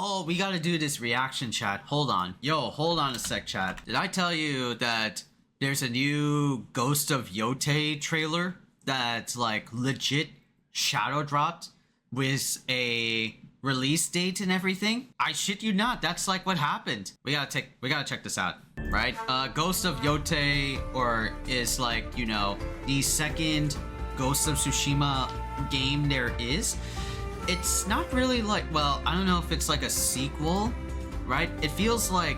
Oh, we gotta do this reaction chat. Hold on. Yo, hold on a sec, chat. Did I tell you that there's a new Ghost of Yotei trailer that's like legit shadow dropped with a release date and everything? I shit you not, that's like what happened. We gotta check this out, right? Ghost of Yotei, or is like, you know, the second Ghost of Tsushima game there is. It's not really like, well, I don't know if it's like a sequel, right? It feels like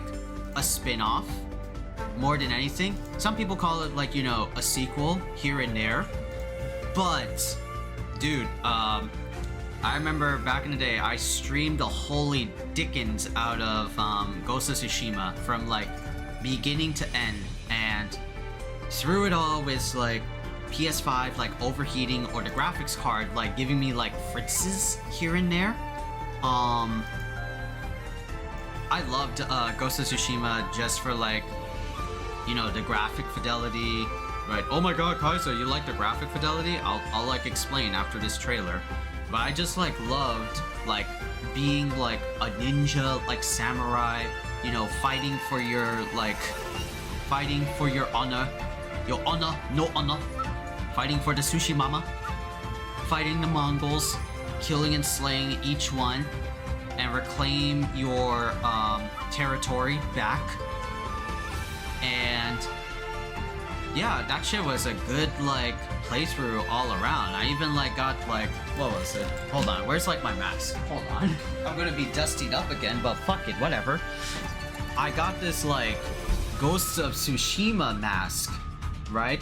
a spin-off more than anything. Some people call it like, you know, a sequel here and there. But, dude, I remember back in the day, I streamed the holy dickens out of Ghost of Tsushima from like beginning to end, and through it all with like PS5 like overheating, or the graphics card like giving me like fritzes here and there. I loved Ghost of Tsushima just for like, you know, the graphic fidelity, right? Oh my god, Khaiza, you like the graphic fidelity? I'll like explain after this trailer. But I just like loved like being like a ninja, like samurai, you know, fighting for your honor, your honor, no honor. Fighting for the Sushi Mama, fighting the Mongols, killing and slaying each one, and reclaim your territory back. And yeah, that shit was a good like playthrough all around. I even like got like, what was it? Hold on, where's like my mask? Hold on. I'm gonna be dustied up again, but fuck it, whatever. I got this like Ghost of Tsushima mask, right?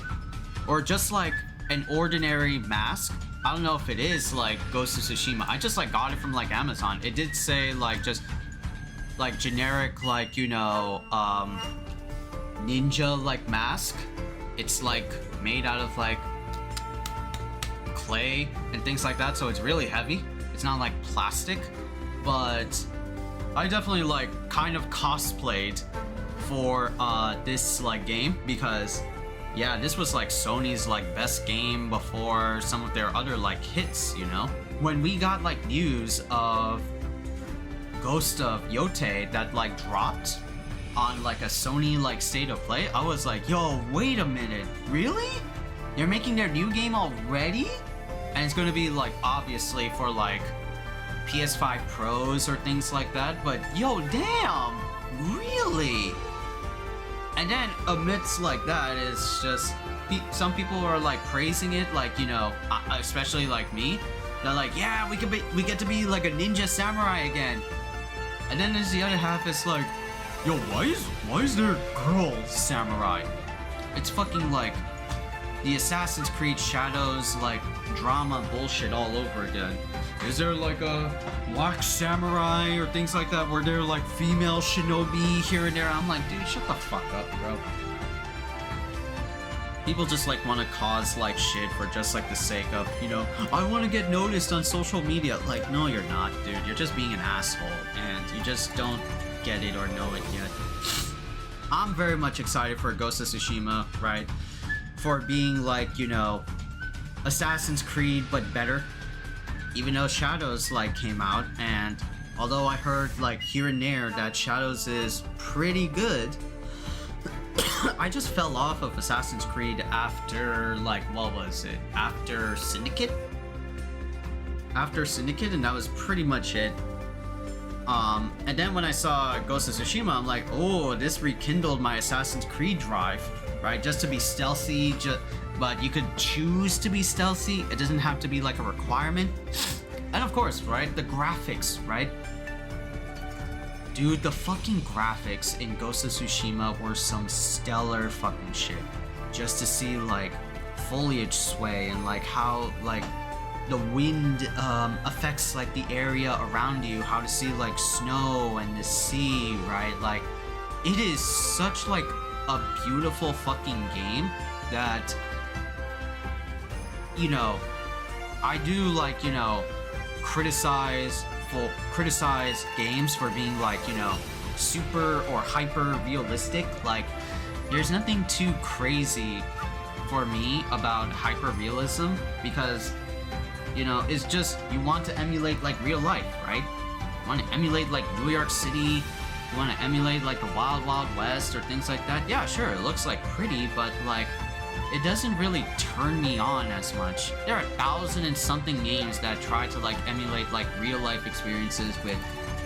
Or just like an ordinary mask. I don't know if it is like Ghost of Tsushima. I just like got it from like Amazon. It did say like just like generic like, you know, ninja like mask. It's like made out of like clay and things like that, so it's really heavy. It's not like plastic, but I definitely like kind of cosplayed for this like game, because yeah, this was like Sony's like best game before some of their other like hits, you know? When we got like news of Ghost of Yotei that like dropped on like a Sony like state of play, I was like, yo, wait a minute, really? They're making their new game already? And it's gonna be like obviously for like PS5 Pros or things like that, but yo, damn, really? And then amidst like that is just some people are like praising it, like, you know, especially like me. They're like, yeah, we get to be like a ninja samurai again. And then there's the other half is like, yo, why is there girl samurai? It's fucking like the Assassin's Creed Shadows like drama bullshit all over again. Is there like a black samurai or things like that where they're like female shinobi here and there? I'm like, dude, shut the fuck up, bro. People just like want to cause like shit for just like the sake of, you know, I want to get noticed on social media. Like, no, you're not, dude. You're just being an asshole and you just don't get it or know it yet. I'm very much excited for Ghost of Tsushima, right? For being like, you know, Assassin's Creed but better. Even though Shadows like came out, and although I heard like here and there that Shadows is pretty good, I just fell off of Assassin's Creed after like, what was it? After Syndicate? After Syndicate, and that was pretty much it. And then when I saw Ghost of Tsushima, I'm like, oh, this rekindled my Assassin's Creed drive, right? Just to be stealthy, but you could choose to be stealthy. It doesn't have to be like a requirement. And of course, right, the graphics, right? Dude, the fucking graphics in Ghost of Tsushima were some stellar fucking shit. Just to see like foliage sway and like how like the wind affects like the area around you, how to see like snow and the sea, right? Like, it is such like a beautiful fucking game that, you know, I do like, you know, criticize games for being like, you know, super or hyper realistic. Like, there's nothing too crazy for me about hyper realism, because, you know, it's just, you want to emulate like real life, right? want to emulate like New York City, you want to emulate like the Wild Wild West or things like that, yeah, sure, it looks like pretty, but like it doesn't really turn me on as much. There are 1,000 and something games that try to like emulate like real life experiences with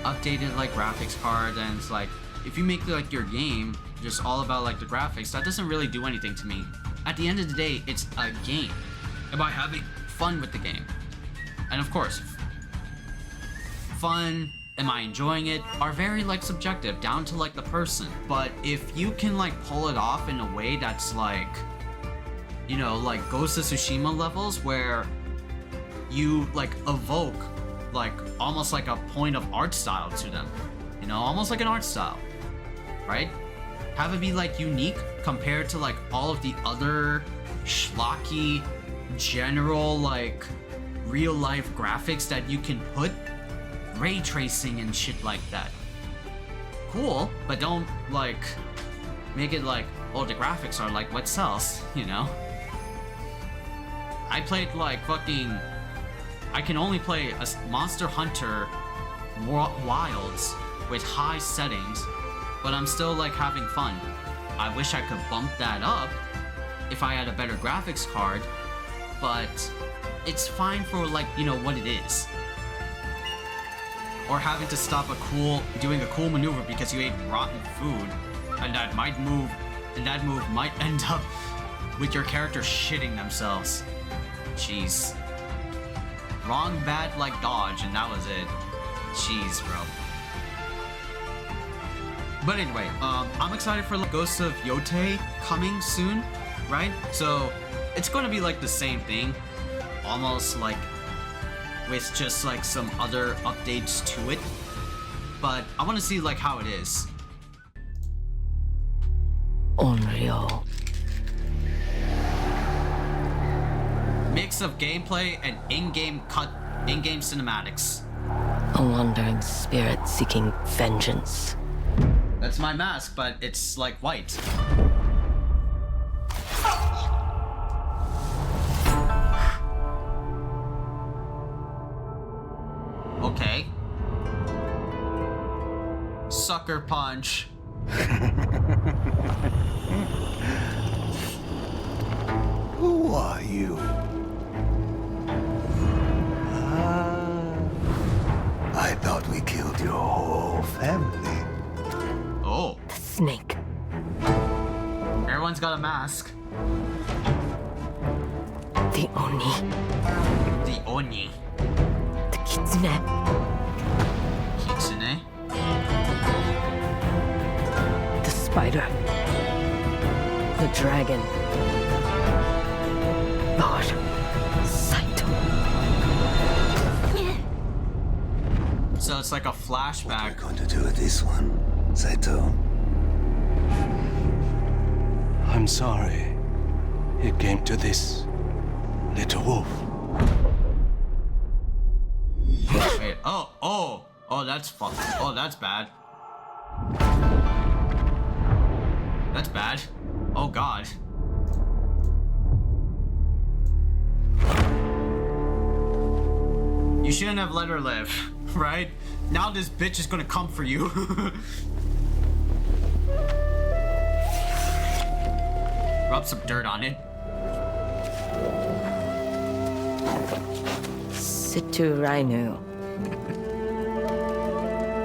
updated like graphics cards, and it's like if you make like your game just all about like the graphics, that doesn't really do anything to me. At the end of the day, it's a game about having fun with the game. And of course, fun, am I enjoying it, are very like subjective, down to like the person. But if you can like pull it off in a way that's like, you know, like Ghost of Tsushima levels where you like evoke like almost like a point of art style to them, you know, almost like an art style, right? Have it be like unique compared to like all of the other schlocky general like real life graphics that you can put, ray tracing and shit like that. Cool, but don't like make it like, oh, the graphics are like what sells, you know? I played like fucking, I can only play a Monster Hunter Wilds with high settings, but I'm still like having fun. I wish I could bump that up if I had a better graphics card, but it's fine for like, you know, what it is. Or having to stop doing a cool maneuver because you ate rotten food, and that move might end up with your character shitting themselves. Jeez. Wrong bad like dodge, and that was it. Jeez, bro. But anyway, I'm excited for like, Ghost of Yotei coming soon, right? So it's gonna be like the same thing, almost like with just like some other updates to it. But I want to see like how it is. Unreal. Mix of gameplay and in-game cinematics. A wandering spirit seeking vengeance. That's my mask, but it's like white. Okay. Sucker punch. Who are you? I thought we killed your whole family. Oh. The snake. Everyone's got a mask. The Oni. The Oni. The Kitsune. Kitsune. The spider. The dragon. Lord Saito. So it's like a flashback. What we're going to do with this one, Saito? I'm sorry. It came to this, little wolf. Wait, oh, that's fun. Oh, that's bad. That's bad. Oh god. You shouldn't have let her live, right? Now this bitch is gonna come for you. Rub some dirt on it. Situ Rainu.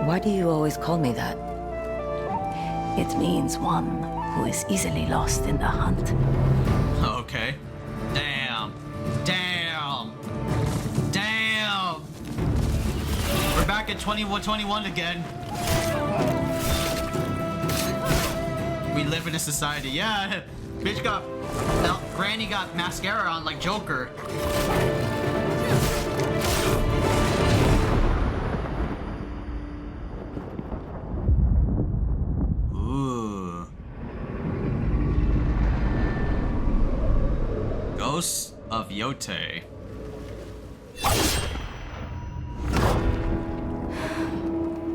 Why do you always call me that? It means one who is easily lost in the hunt. Okay. Damn. We're back at 2121 again. We live in a society. Yeah. Bitch got... Granny got mascara on like Joker. Ooh. Ghost of Yotei.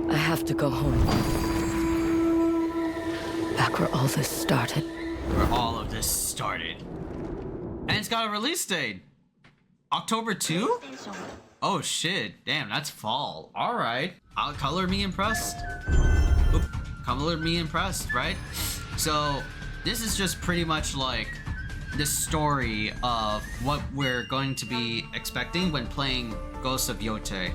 I have to go home. Back where all this started. Where all of this started. And it's got a release date. October 2? Oh shit, damn, that's fall. Alright. Color me impressed. Oop. Color me impressed, right? So, this is just pretty much like the story of what we're going to be expecting when playing Ghost of Yotei.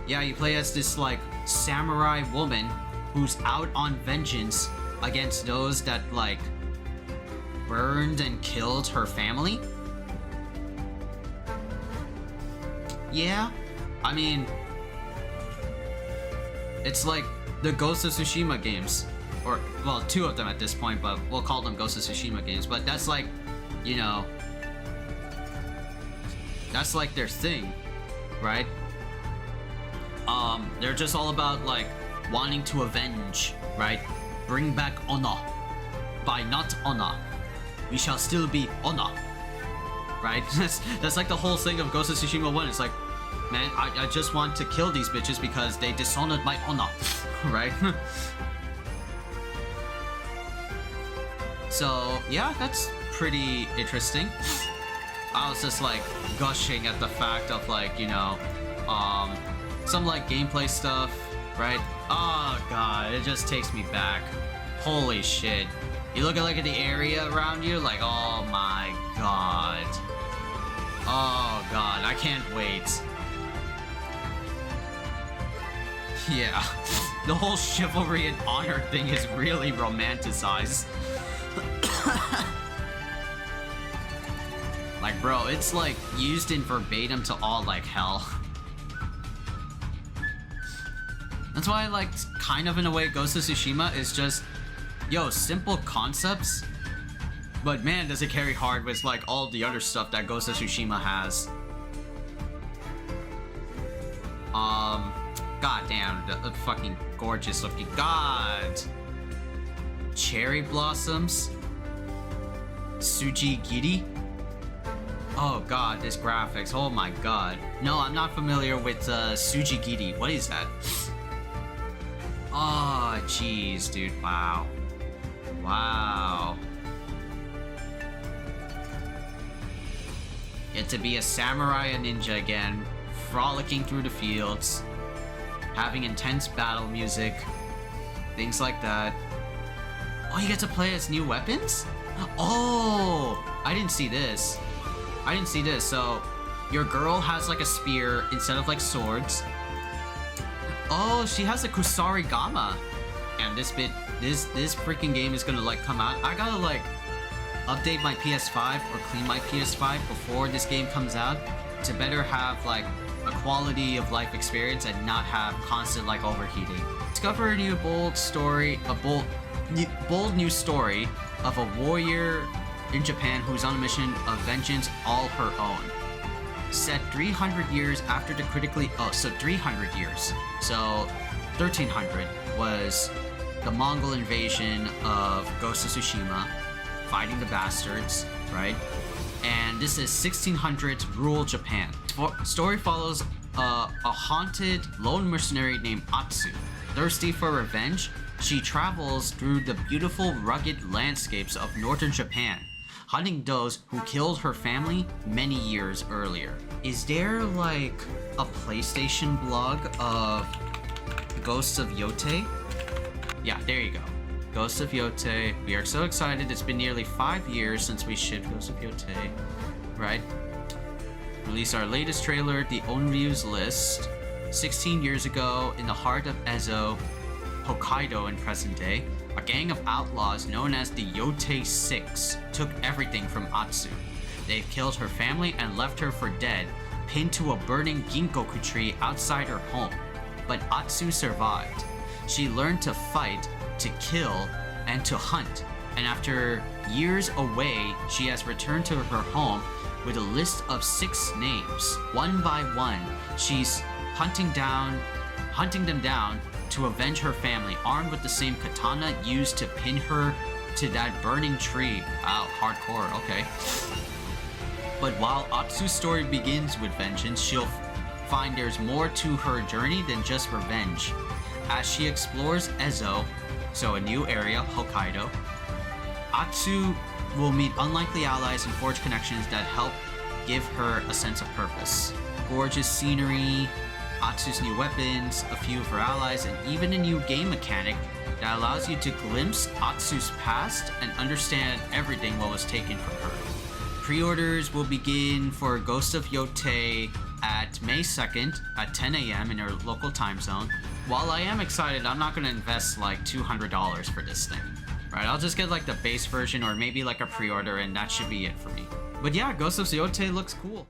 Yeah, you play as this like samurai woman who's out on vengeance against those that like burned and killed her family. Yeah, I mean, it's like the Ghost of Tsushima games, or well, two of them at this point, but we'll call them Ghost of Tsushima games. But that's like, you know, that's like their thing, right? They're just all about like wanting to avenge, right? Bring back honor. By not honor, we shall still be honor. Right? That's like the whole thing of Ghost of Tsushima 1. It's like, man, I just want to kill these bitches because they dishonored my honor. Right? So, yeah, that's pretty interesting. I was just like gushing at the fact of like, you know, some like gameplay stuff, right? Oh god, it just takes me back. Holy shit. You look at like at the area around you, like, oh my god. Oh god, I can't wait. Yeah, the whole chivalry and honor thing is really romanticized. Like, bro, it's like used in verbatim to all like hell. That's why I like, kind of in a way, Ghost of Tsushima is just, yo, simple concepts, but man, does it carry hard with like all the other stuff that Ghost of Tsushima has. God damn, the fucking gorgeous looking, god. Cherry blossoms. Tsujigiri. Oh god, this graphics, oh my god. No, I'm not familiar with Tsujigiri. What is that? Oh, jeez, dude, wow. Wow. Get to be a samurai and ninja again, frolicking through the fields, having intense battle music, things like that. Oh, you get to play as new weapons? Oh, I didn't see this. I didn't see this. So, your girl has like a spear instead of like swords. Oh, she has a kusarigama. And this freaking game is gonna like come out. I gotta like update my PS5 or clean my PS5 before this game comes out to better have like a quality of life experience and not have constant like overheating. Discover a new bold new story of a warrior in Japan who's on a mission of vengeance all her own. Set 300 years after the critically... Oh, so 300 years. So 1300 was the Mongol invasion of Ghost of Tsushima, fighting the bastards, right? And this is 1600s rural Japan. Story follows a haunted lone mercenary named Atsu. Thirsty for revenge, she travels through the beautiful rugged landscapes of northern Japan, hunting those who killed her family many years earlier. Is there like a PlayStation blog of Ghost of Yotei? Yeah, there you go. Ghost of Yotei. We are so excited. It's been nearly 5 years since we shipped Ghost of Yotei, right? Released our latest trailer, the Onryu's List, 16 years ago in the heart of Ezo, Hokkaido in present day. A gang of outlaws known as the Yotei Six took everything from Atsu. They killed her family and left her for dead, pinned to a burning ginkoku tree outside her home. But Atsu survived. She learned to fight, to kill, and to hunt. And after years away, she has returned to her home with a list of 6 names. One by one, she's hunting them down to avenge her family, armed with the same katana used to pin her to that burning tree. Wow, hardcore, okay. But while Atsu's story begins with vengeance, she'll find there's more to her journey than just revenge. As she explores Ezo, so a new area, Hokkaido, Atsu will meet unlikely allies and forge connections that help give her a sense of purpose. gorgeous scenery, Atsu's new weapons, a few of her allies, and even a new game mechanic that allows you to glimpse Atsu's past and understand everything what was taken from her. Pre-orders will begin for Ghost of Yotei at May 2nd at 10 a.m. in your local time zone. While I am excited, I'm not going to invest like $200 for this thing. Right, I'll just get like the base version or maybe like a pre-order and that should be it for me. But yeah, Ghost of Yotei looks cool.